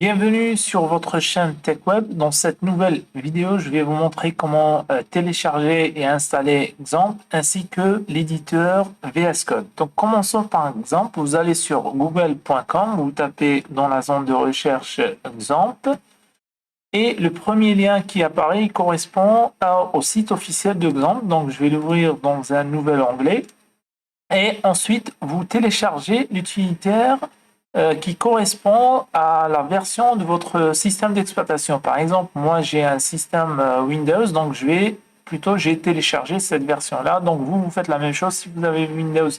Bienvenue sur votre chaîne TechWeb. Dans cette nouvelle vidéo, je vais vous montrer comment télécharger et installer Xampp ainsi que l'éditeur VS Code. Donc commençons par exemple, vous allez sur google.com, vous tapez dans la zone de recherche Xampp et le premier lien qui apparaît il correspond au site officiel de Xampp. Donc je vais l'ouvrir dans un nouvel onglet et ensuite vous téléchargez l'utilitaire qui correspond à la version de votre système d'exploitation. Par exemple, moi j'ai un système Windows, donc j'ai téléchargé cette version-là. Donc vous faites la même chose. Si vous avez Windows,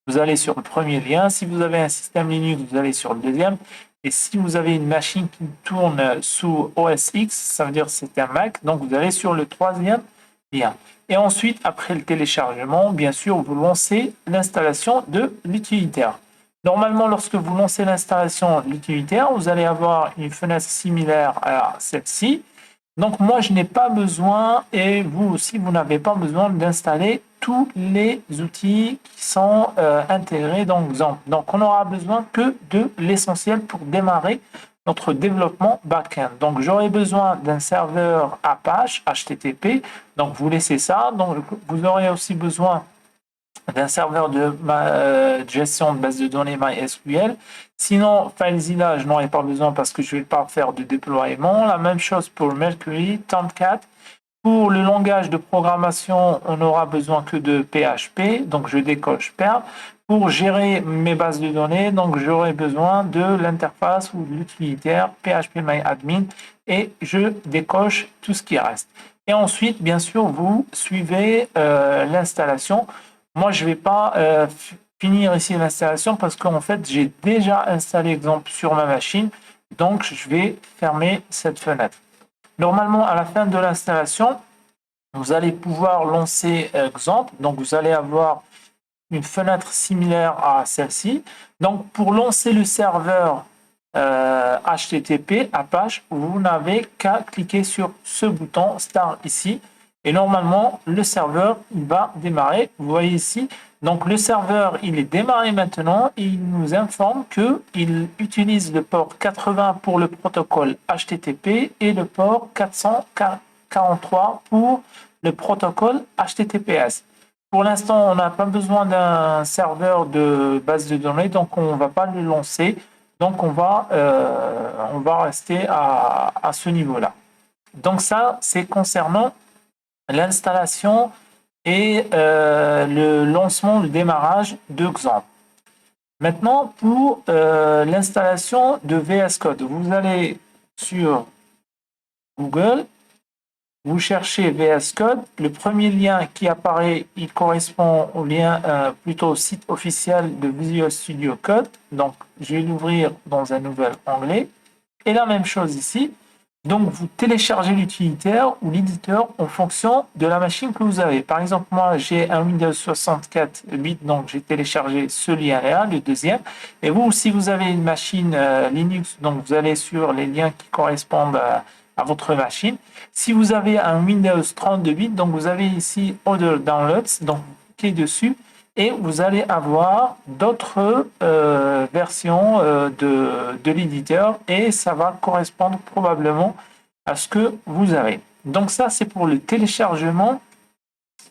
vous allez sur le premier lien. Si vous avez un système Linux, vous allez sur le deuxième. Et si vous avez une machine qui tourne sous OS X, ça veut dire que c'est un Mac, donc vous allez sur le troisième lien. Et ensuite, après le téléchargement, bien sûr, vous lancez l'installation de l'utilitaire. Normalement, lorsque vous lancez l'installation de l'utilitaire, vous allez avoir une fenêtre similaire à celle-ci. Donc moi, je n'ai pas besoin, et vous aussi, vous n'avez pas besoin d'installer tous les outils qui sont intégrés dans Xampp. Donc on n'aura besoin que de l'essentiel pour démarrer notre développement back-end. Donc j'aurai besoin d'un serveur Apache HTTP. Donc vous laissez ça. Donc vous aurez aussi besoin d'un serveur de gestion de base de données MySQL. Sinon, FileZilla, je n'en ai pas besoin parce que je ne vais pas faire de déploiement. La même chose pour Mercury, Tomcat. Pour le langage de programmation, on n'aura besoin que de PHP, donc je décoche Perl. Pour gérer mes bases de données, donc j'aurai besoin de l'interface ou de l'utilitaire PHPMyAdmin et je décoche tout ce qui reste. Et ensuite, bien sûr, vous suivez l'installation. Moi, je ne vais pas finir ici l'installation parce qu'en fait, j'ai déjà installé Xampp sur ma machine. Donc, je vais fermer cette fenêtre. Normalement, à la fin de l'installation, vous allez pouvoir lancer Xampp. Donc, vous allez avoir une fenêtre similaire à celle-ci. Donc, pour lancer le serveur HTTP Apache, vous n'avez qu'à cliquer sur ce bouton Start ici. Et normalement, le serveur il va démarrer. Vous voyez ici, donc le serveur il est démarré maintenant et il nous informe qu'il utilise le port 80 pour le protocole HTTP et le port 443 pour le protocole HTTPS. Pour l'instant, on n'a pas besoin d'un serveur de base de données, donc on ne va pas le lancer. Donc on va rester à ce niveau-là. Donc ça, c'est concernant l'installation et le lancement, le démarrage de Xampp. Maintenant, pour l'installation de VS Code, vous allez sur Google, vous cherchez VS Code. Le premier lien qui apparaît, il correspond au lien, plutôt au site officiel de Visual Studio Code. Donc, je vais l'ouvrir dans un nouvel onglet. Et la même chose ici. Donc, vous téléchargez l'utilitaire ou l'éditeur en fonction de la machine que vous avez. Par exemple, moi, j'ai un Windows 64 bits, donc j'ai téléchargé ce lien-là, le deuxième. Et vous, si vous avez une machine Linux, donc vous allez sur les liens qui correspondent à votre machine. Si vous avez un Windows 32 bits, donc vous avez ici Other Downloads, donc vous cliquez dessus et vous allez avoir d'autres versions de l'éditeur et ça va correspondre probablement à ce que vous avez. Donc ça, c'est pour le téléchargement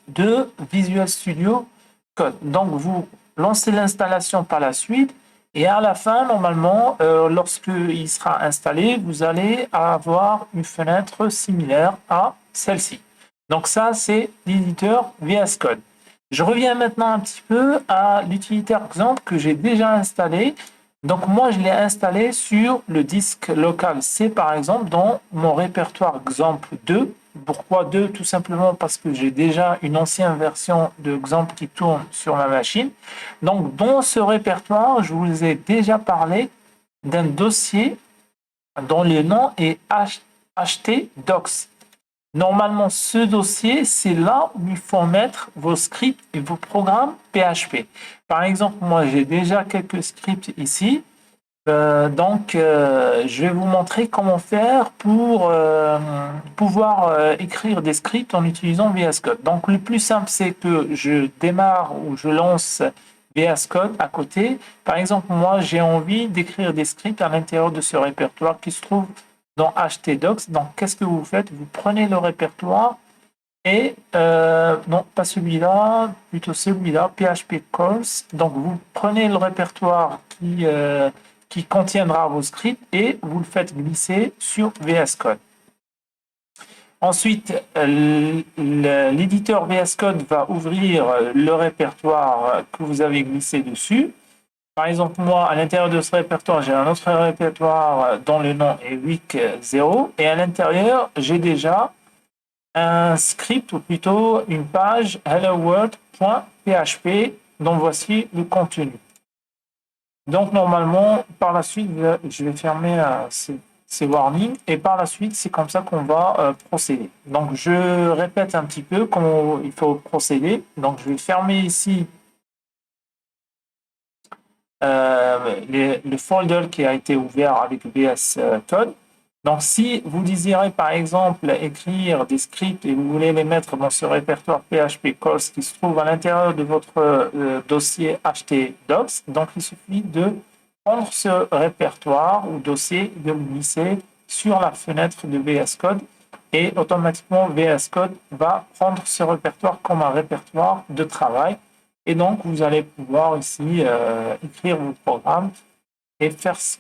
de Visual Studio Code. Donc vous lancez l'installation par la suite et à la fin, normalement, lorsqu'il sera installé, vous allez avoir une fenêtre similaire à celle-ci. Donc ça, c'est l'éditeur VS Code. Je reviens maintenant un petit peu à l'utilitaire Xampp que j'ai déjà installé. Donc moi, je l'ai installé sur le disque local C, par exemple, dans mon répertoire Xampp 2. Pourquoi 2? Tout simplement parce que j'ai déjà une ancienne version de Xampp qui tourne sur ma machine. Donc dans ce répertoire, je vous ai déjà parlé d'un dossier dont le nom est htdocs. Normalement, ce dossier, c'est là où il faut mettre vos scripts et vos programmes PHP. Par exemple, moi, j'ai déjà quelques scripts ici. Je vais vous montrer comment faire pour pouvoir écrire des scripts en utilisant VS Code. Donc, le plus simple, c'est que je démarre ou je lance VS Code à côté. Par exemple, moi, j'ai envie d'écrire des scripts à l'intérieur de ce répertoire qui se trouve dans htdocs. Donc, qu'est-ce que vous faites? Vous prenez le répertoire et, non, pas celui-là, plutôt celui-là, PHP calls. Donc, vous prenez le répertoire qui contiendra vos scripts et vous le faites glisser sur VS Code. Ensuite, l'éditeur VS Code va ouvrir le répertoire que vous avez glissé dessus. Par exemple, moi, à l'intérieur de ce répertoire, j'ai un autre répertoire dont le nom est week0 et à l'intérieur, j'ai déjà un script ou plutôt une page helloworld.php dont voici le contenu. Donc, normalement, par la suite, je vais fermer ces warnings et par la suite, c'est comme ça qu'on va procéder. Donc, je répète un petit peu comment il faut procéder. Donc, je vais fermer ici le folder qui a été ouvert avec VS Code. Donc, si vous désirez, par exemple, écrire des scripts et vous voulez les mettre dans ce répertoire PHP calls qui se trouve à l'intérieur de votre dossier htdocs, donc il suffit de prendre ce répertoire ou dossier, de le glisser sur la fenêtre de VS Code et automatiquement VS Code va prendre ce répertoire comme un répertoire de travail. Et donc, vous allez pouvoir ici écrire votre programme et faire ce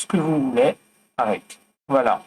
que vous voulez avec. Voilà.